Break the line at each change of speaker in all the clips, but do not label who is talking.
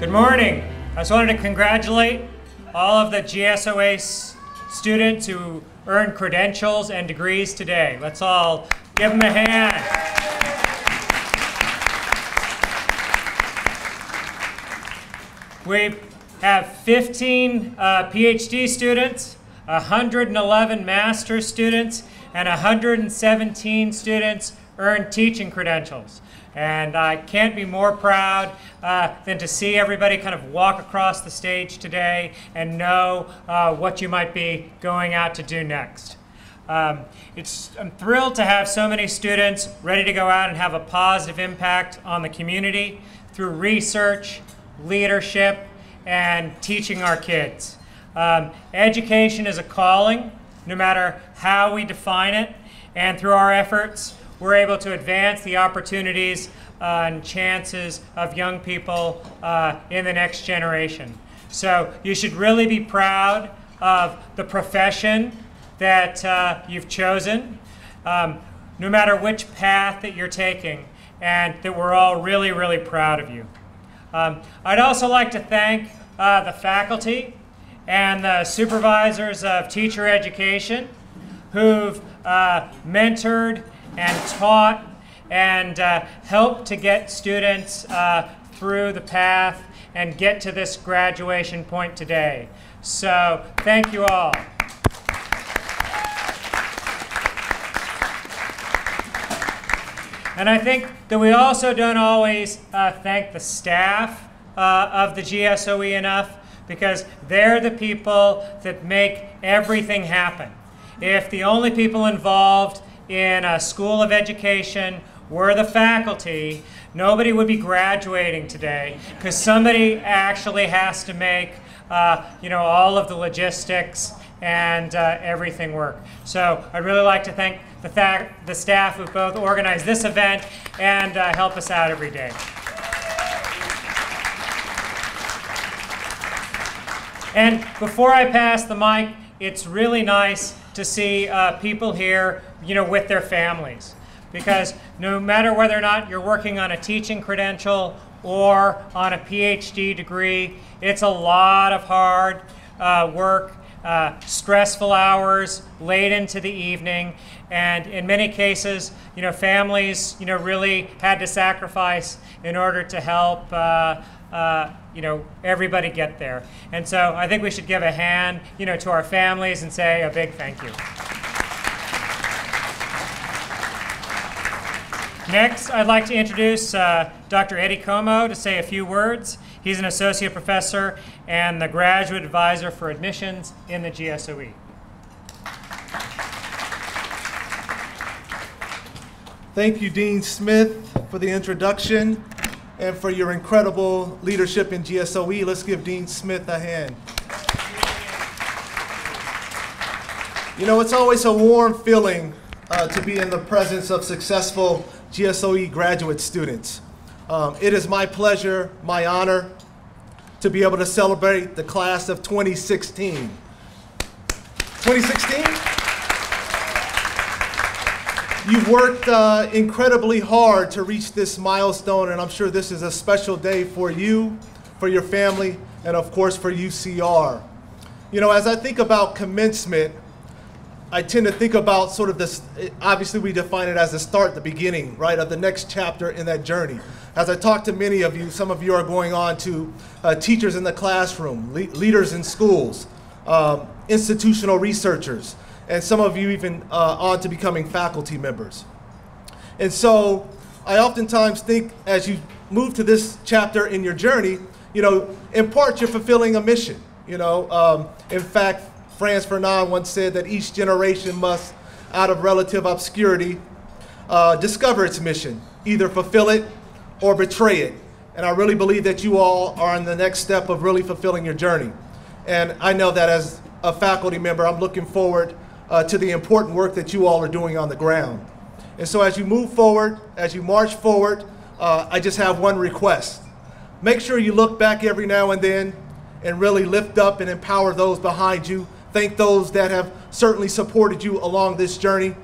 Good morning. I just wanted to congratulate all of the GSOA students who earned credentials and degrees today. Let's all give them a hand. We have 15 PhD students, 111 master's students, and 117 students earned teaching credentials. And I can't be more proud than to see everybody kind of walk across the stage today and know what you might be going out to do next. I'm thrilled to have so many students ready to go out and have a positive impact on the community through research, leadership, and teaching our kids. Education is a calling, no matter how we define it, and through our efforts, we're able to advance the opportunities and chances of young people in the next generation. So you should really be proud of the profession that you've chosen, no matter which path that you're taking, and that we're all really, really proud of you. I'd also like to thank the faculty and the supervisors of teacher education who've mentored and taught and helped to get students through the path and get to this graduation point today. So thank you all. And I think that we also don't always thank the staff of the GSOE enough, because they're the people that make everything happen. If the only people involved in a school of education were the faculty, nobody would be graduating today, because somebody actually has to make all of the logistics and everything work. So I'd really like to thank the staff who both organized this event and help us out every day. And before I pass the mic, it's really nice to see people here, with their families. Because no matter whether or not you're working on a teaching credential or on a PhD degree, it's a lot of hard work, stressful hours, late into the evening, and in many cases, families, really had to sacrifice in order to help everybody get there. And so I think we should give a hand, to our families and say a big thank you. Next, I'd like to introduce Dr. Eddie Como to say a few words. He's an associate professor and the graduate advisor for admissions in the GSOE.
Thank you, Dean Smith, for the introduction and for your incredible leadership in GSOE. Let's give Dean Smith a hand. It's always a warm feeling to be in the presence of successful GSOE graduate students. It is my pleasure, my honor, to be able to celebrate the class of 2016. 2016? You've worked incredibly hard to reach this milestone, and I'm sure this is a special day for you, for your family, and of course for UCR. As I think about commencement, I tend to think about sort of this, obviously we define it as the start, the beginning, right, of the next chapter in that journey. As I talk to many of you, some of you are going on to teachers in the classroom, leaders in schools, institutional researchers, and some of you even on to becoming faculty members. And so I oftentimes think as you move to this chapter in your journey, in part you're fulfilling a mission. In fact, Franz Fanon once said that each generation must, out of relative obscurity, discover its mission, either fulfill it or betray it. And I really believe that you all are on the next step of really fulfilling your journey. And I know that as a faculty member, I'm looking forward to the important work that you all are doing on the ground. And so as you move forward, as you march forward, I just have one request. Make sure you look back every now and then and really lift up and empower those behind you. Thank those that have certainly supported you along this journey,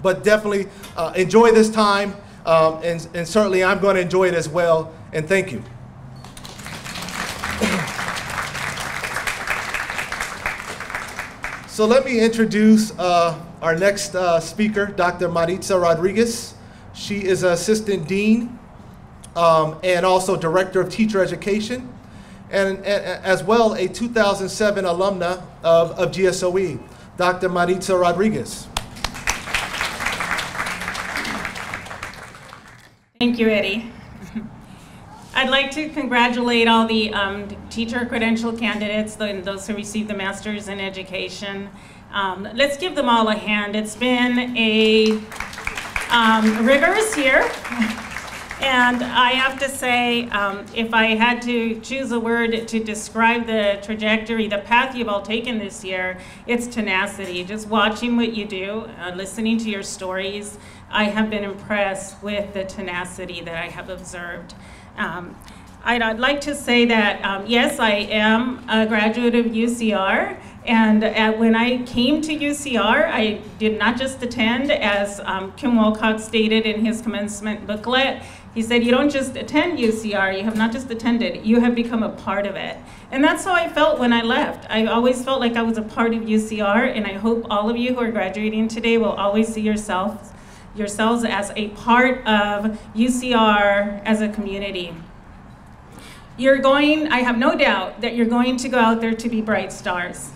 but definitely enjoy this time, and certainly I'm going to enjoy it as well, and thank you. So let me introduce our next speaker, Dr. Maritza Rodriguez. She is Assistant Dean and also Director of Teacher Education, and as well a 2007 alumna of GSOE. Dr. Maritza Rodriguez.
Thank you, Eddie. I'd like to congratulate all the teacher credential candidates, those who received the Master's in Education. Let's give them all a hand. It's been a rigorous year. And I have to say, if I had to choose a word to describe the trajectory, the path you've all taken this year, it's tenacity. Just watching what you do, listening to your stories, I have been impressed with the tenacity that I have observed. I'd like to say that, yes, I am a graduate of UCR, and when I came to UCR, I did not just attend, as Kim Wolcott stated in his commencement booklet. He said, you don't just attend UCR, you have not just attended, you have become a part of it. And that's how I felt when I left. I always felt like I was a part of UCR, and I hope all of you who are graduating today will always see yourselves as a part of UCR as a community. I have no doubt that you're going to go out there to be bright stars.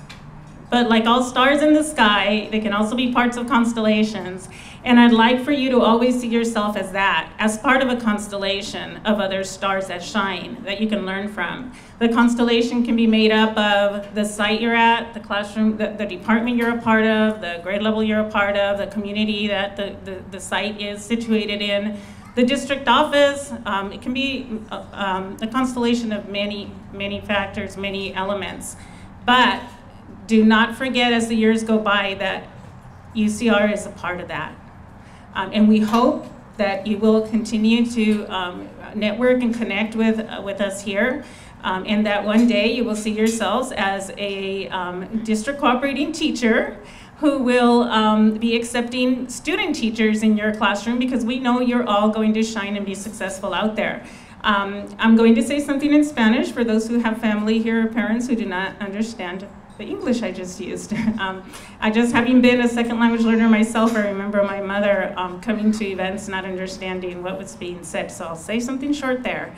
But like all stars in the sky, they can also be parts of constellations. And I'd like for you to always see yourself as that, as part of a constellation of other stars that shine, that you can learn from. The constellation can be made up of the site you're at, the classroom, the department you're a part of, the grade level you're a part of, the community that the site is situated in, the district office. It can be a constellation of many, many factors, many elements. But do not forget as the years go by that UCR is a part of that. And we hope that you will continue to network and connect with us here, and that one day you will see yourselves as a district cooperating teacher who will be accepting student teachers in your classroom, because we know you're all going to shine and be successful out there. I'm going to say something in Spanish for those who have family here or parents who do not understand the English I just used. I just, having been a second language learner myself, I remember my mother coming to events not understanding what was being said, so I'll say something short there.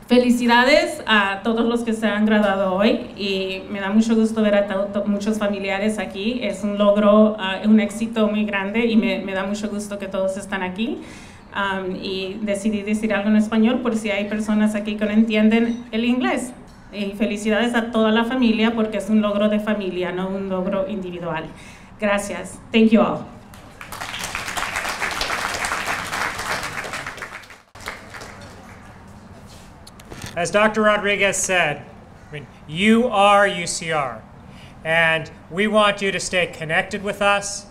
Felicidades a todos los que se han graduado hoy, y me da mucho gusto ver a muchos familiares aquí. Es un logro, un éxito muy grande, y me da mucho gusto que todos están aquí. Y decidí decir algo en español por si hay personas aquí que no entienden el inglés. Y felicidades a toda la familia, porque es un logro de familia, no un logro individual. Gracias. Thank you all.
As Dr. Rodriguez said, you are UCR, and we want you to stay connected with us,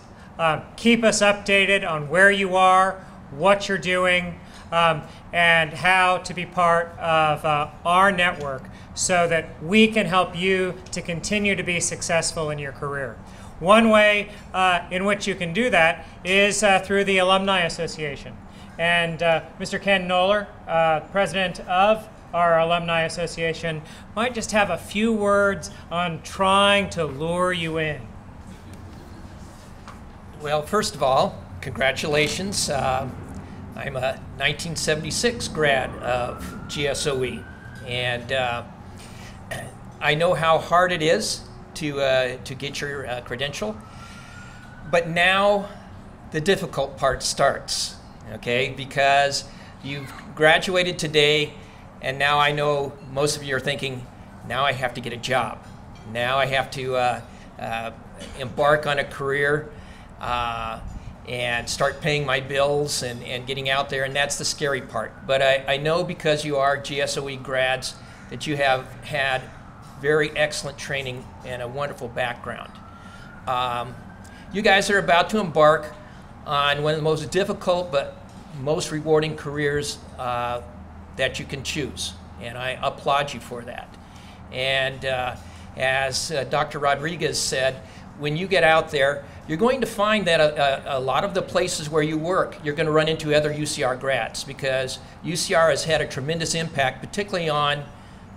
keep us updated on where you are, what you're doing, and how to be part of our network, so that we can help you to continue to be successful in your career. One way in which you can do that is through the Alumni Association. And Mr. Ken Noller, president of our Alumni Association, might just have a few words on trying to lure you in.
Well, first of all, congratulations. I'm a 1976 grad of GSOE, and I know how hard it is to get your credential, but now the difficult part starts, okay? Because you've graduated today, and now I know most of you are thinking, now I have to get a job. Now I have to embark on a career and start paying my bills and getting out there, and that's the scary part. But I know, because you are GSOE grads, that you have had very excellent training and a wonderful background. You guys are about to embark on one of the most difficult but most rewarding careers that you can choose, and I applaud you for that. And as Dr. Rodriguez said, when you get out there, you're going to find that a lot of the places where you work, you're going to run into other UCR grads, because UCR has had a tremendous impact, particularly on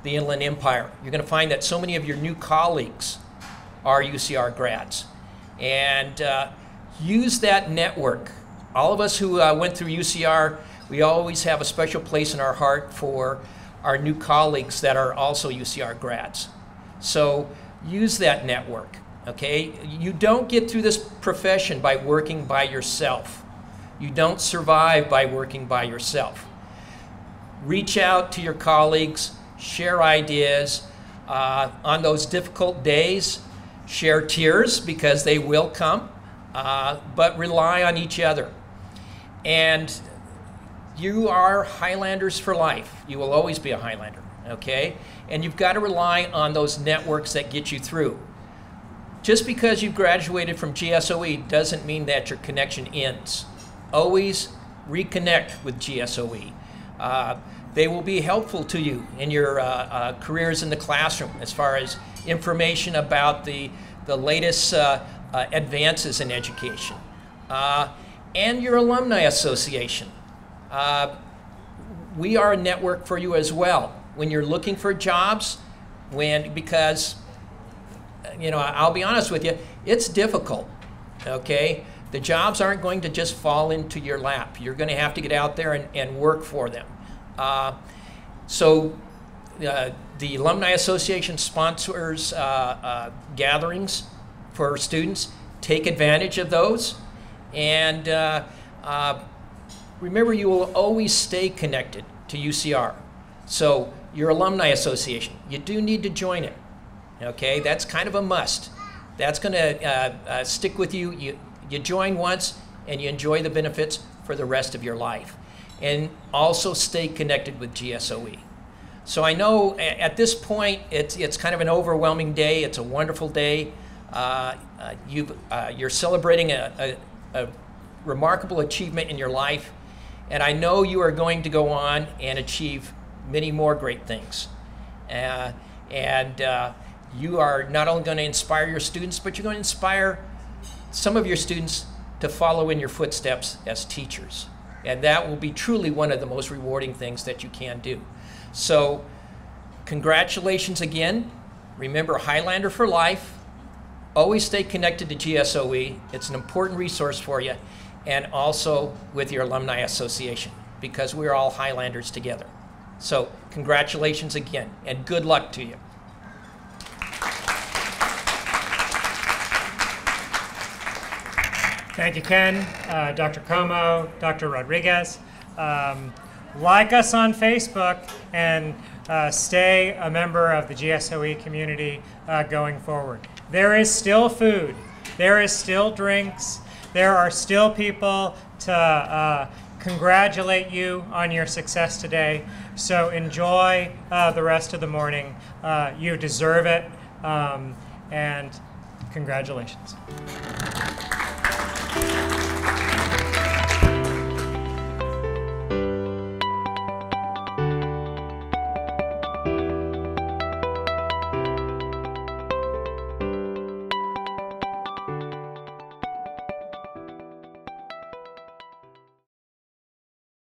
the Inland Empire. You're going to find that so many of your new colleagues are UCR grads. And use that network. All of us who went through UCR, we always have a special place in our heart for our new colleagues that are also UCR grads. So use that network, okay? You don't get through this profession by working by yourself. You don't survive by working by yourself. Reach out to your colleagues, share ideas. On those difficult days, share tears because they will come, but rely on each other. And you are Highlanders for life. You will always be a Highlander, okay? And you've got to rely on those networks that get you through. Just because you graduated from GSOE doesn't mean that your connection ends. Always reconnect with GSOE. They will be helpful to you in your careers in the classroom as far as information about the latest advances in education. And your alumni association. We are a network for you as well. When you're looking for jobs, because, you know, I'll be honest with you, it's difficult, okay? The jobs aren't going to just fall into your lap. You're going to have to get out there and work for them. So the Alumni Association sponsors gatherings for students. Take advantage of those. And remember, you will always stay connected to UCR. So your Alumni Association, you do need to join it. Okay, that's kind of a must. That's going to stick with you. You join once and you enjoy the benefits for the rest of your life. And also stay connected with GSOE. So I know at this point it's kind of an overwhelming day. It's a wonderful day. You're celebrating a remarkable achievement in your life, and I know you are going to go on and achieve many more great things. You are not only going to inspire your students, but you're going to inspire some of your students to follow in your footsteps as teachers. And that will be truly one of the most rewarding things that you can do. So congratulations again. Remember, Highlander for life. Always stay connected to GSOE. It's an important resource for you. And also with your Alumni Association, because we're all Highlanders together. So congratulations again, and good luck to you.
Thank you, Ken, Dr. Como, Dr. Rodriguez. Like us on Facebook and stay a member of the GSOE community going forward. There is still food. There is still drinks. There are still people to congratulate you on your success today. So enjoy the rest of the morning. You deserve it. And congratulations.